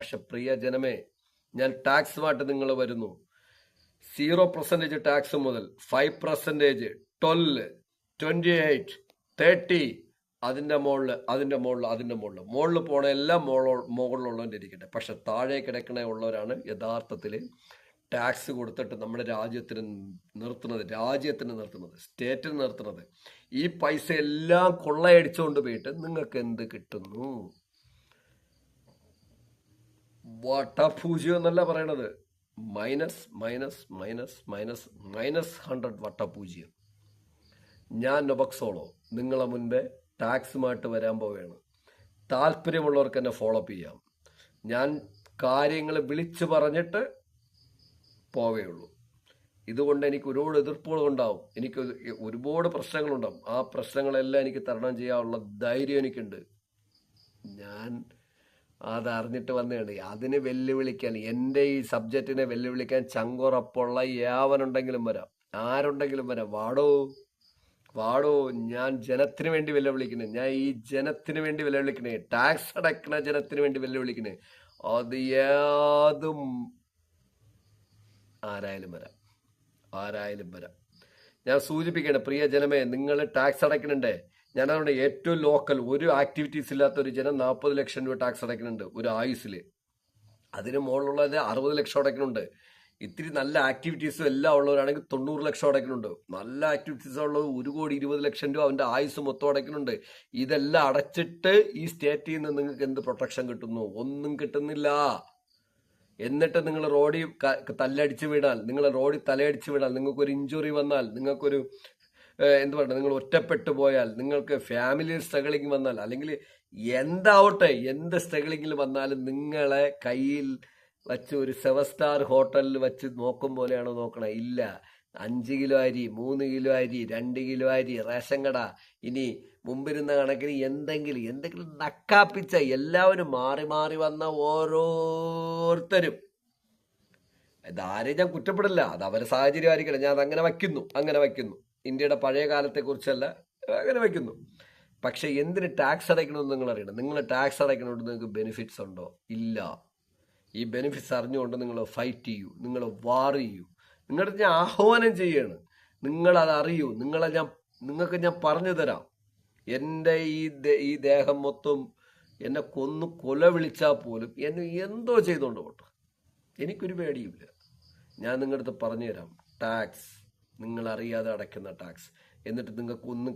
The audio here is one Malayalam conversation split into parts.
പക്ഷെ പ്രിയ ജനമേ, ഞാൻ ടാക്സുമായിട്ട് നിങ്ങൾ വരുന്നു. 0% ടാക്സ് മുതൽ 5%, 12, 28, 30, അതിന്റെ മുകളിൽ പോണ എല്ലാം മുകളിലുള്ളവൻ്റെ ഇരിക്കട്ടെ. പക്ഷെ താഴെ കിടക്കണ ഉള്ളവരാണ് യഥാർത്ഥത്തിൽ ടാക്സ് കൊടുത്തിട്ട് നമ്മുടെ രാജ്യത്തിന് നിർത്തുന്നത്, സ്റ്റേറ്റിന് നിർത്തുന്നത്. ഈ പൈസ എല്ലാം കൊള്ളയടിച്ചുകൊണ്ട് പോയിട്ട് നിങ്ങൾക്ക് എന്ത് കിട്ടുന്നു? വട്ടപൂജ്യം എന്നല്ല പറയണത്, -100 വട്ടപൂജ്യം. ഞാൻ നൊബക്സോളോ നിങ്ങളെ മുൻപേ ടാക്സുമായിട്ട് വരാൻ പോവുകയാണ്. താല്പര്യമുള്ളവർക്ക് എന്നെ ഫോളോ അപ്പ് ചെയ്യാം. ഞാൻ കാര്യങ്ങൾ വിളിച്ചു പറഞ്ഞിട്ട് പോവുകയുള്ളൂ. ഇതുകൊണ്ട് എനിക്ക് ഒരുപാട് എതിർപ്പുകൾ ഉണ്ടാവും, എനിക്ക് ഒരുപാട് പ്രശ്നങ്ങളുണ്ടാവും. ആ പ്രശ്നങ്ങളെല്ലാം എനിക്ക് തരണം ചെയ്യാനുള്ള ധൈര്യം എനിക്കുണ്ട്. ഞാൻ അതറിഞ്ഞിട്ട് വന്നതാണ്. അതിന് വെല്ലുവിളിക്കാൻ, എൻ്റെ ഈ സബ്ജക്റ്റിനെ വെല്ലുവിളിക്കാൻ ചങ്കുറപ്പുള്ള ഏവനുണ്ടെങ്കിലും വരാം, ആരുണ്ടെങ്കിലും വരാം. വാടോ, ഞാൻ ജനത്തിന് വേണ്ടി വെല്ലുവിളിക്കണേ. ഞാൻ ഈ ജനത്തിന് വേണ്ടി വെല്ലുവിളിക്കണേ, ടാക്സ് അടയ്ക്കണ ജനത്തിന് വേണ്ടി വെല്ലുവിളിക്കണേ. അത് ഏതും ആരായാലും വരാം. ഞാൻ സൂചിപ്പിക്കണേ, പ്രിയ ജനമേ, നിങ്ങൾ ടാക്സ് അടയ്ക്കണുണ്ടേ. ഞാൻ അതുകൊണ്ട് ഏറ്റവും ലോക്കൽ, ഒരു ആക്ടിവിറ്റീസ് ഇല്ലാത്ത ഒരു ജനം 40 ലക്ഷം രൂപ ടാക്സ് അടയ്ക്കുന്നുണ്ട് ഒരു ആയുസിൽ. അതിന് മുകളിലുള്ളത് 60 ലക്ഷം അടയ്ക്കുന്നുണ്ട്. ഇത്തിരി നല്ല ആക്ടിവിറ്റീസും എല്ലാം ഉള്ളവരാണെങ്കിൽ 90 ലക്ഷം അടയ്ക്കുന്നുണ്ട്. നല്ല ആക്ടിവിറ്റീസ് ഉള്ളത് 1,20,00,000 രൂപ അവന്റെ ആയുസ് മൊത്തം അടയ്ക്കുന്നുണ്ട്. ഇതെല്ലാം അടച്ചിട്ട് ഈ സ്റ്റേറ്റിൽ നിന്ന് നിങ്ങൾക്ക് എന്ത് പ്രൊട്ടക്ഷൻ കിട്ടുന്നു? ഒന്നും കിട്ടുന്നില്ല. എന്നിട്ട് നിങ്ങൾ റോഡിൽ തലയടിച്ച് വീണാൽ, നിങ്ങൾക്കൊരു ഇഞ്ചുറി വന്നാൽ, നിങ്ങൾക്കൊരു എന്ത് പറയുക, നിങ്ങൾ ഒറ്റപ്പെട്ടു പോയാൽ, നിങ്ങൾക്ക് ഫാമിലി സ്ട്രഗിളിങ് വന്നാൽ, അല്ലെങ്കിൽ എന്താവട്ടെ, എന്ത് സ്ട്രഗിളിങ്ങിൽ വന്നാലും നിങ്ങളെ കയ്യിൽ വച്ച് ഒരു 7 സ്റ്റാർ ഹോട്ടലിൽ വച്ച് നോക്കും പോലെയാണോ നോക്കണേ? ഇല്ല. 5 കിലോ അരി, 3 കിലോ അരി, 2 കിലോ അരി, റേഷൻ കട, ഇനി മുമ്പിരുന്ന കണക്കിന് എന്തെങ്കിലും നക്കാപ്പിച്ച എല്ലാവരും മാറി വന്ന ഓരോരുത്തരും. ഇതാരെയും ഞാൻ കുറ്റപ്പെടില്ല, അത് അവരുടെ സാഹചര്യം ആയിരിക്കണം. ഞാൻ അതങ്ങനെ വയ്ക്കുന്നു. ഇന്ത്യയുടെ പഴയ കാലത്തെ കുറിച്ചല്ല, അങ്ങനെ വയ്ക്കുന്നു. പക്ഷെ എന്തിന് ടാക്സ് അടയ്ക്കണമെന്ന് നിങ്ങൾ അറിയണം. നിങ്ങൾ ടാക്സ് അടയ്ക്കണോണ്ട് നിങ്ങൾക്ക് ബെനിഫിറ്റ്സ് ഉണ്ടോ? ഇല്ല. ഈ ബെനിഫിറ്റ്സ് അറിഞ്ഞുകൊണ്ട് നിങ്ങൾ ഫൈറ്റ് ചെയ്യൂ, നിങ്ങൾ വാർ ചെയ്യൂ. നിങ്ങളുടെ ഞാൻ ആഹ്വാനം ചെയ്യാണ്, നിങ്ങളത് അറിയൂ. നിങ്ങൾക്ക് ഞാൻ പറഞ്ഞു തരാം. എൻ്റെ ഈ ദേഹം മൊത്തം എന്നെ കൊല വിളിച്ചാൽ പോലും എന്നെ എന്തോ ചെയ്തോണ്ട് പോട്ടെ, എനിക്കൊരു പേടിയുമില്ല. ഞാൻ നിങ്ങളുടെ അടുത്ത് പറഞ്ഞു തരാം. ടാക്സ് നിങ്ങൾ അറിയാതെ അടയ്ക്കുന്ന ടാക്സ്, എന്നിട്ട് നിങ്ങൾക്ക് ഒന്നും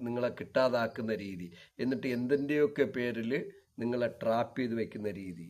നിങ്ങളെ കിട്ടാതാക്കുന്ന രീതി, എന്നിട്ട് എന്തിൻ്റെയൊക്കെ പേരിൽ നിങ്ങളെ ട്രാപ്പ് ചെയ്ത് വെക്കുന്ന രീതി,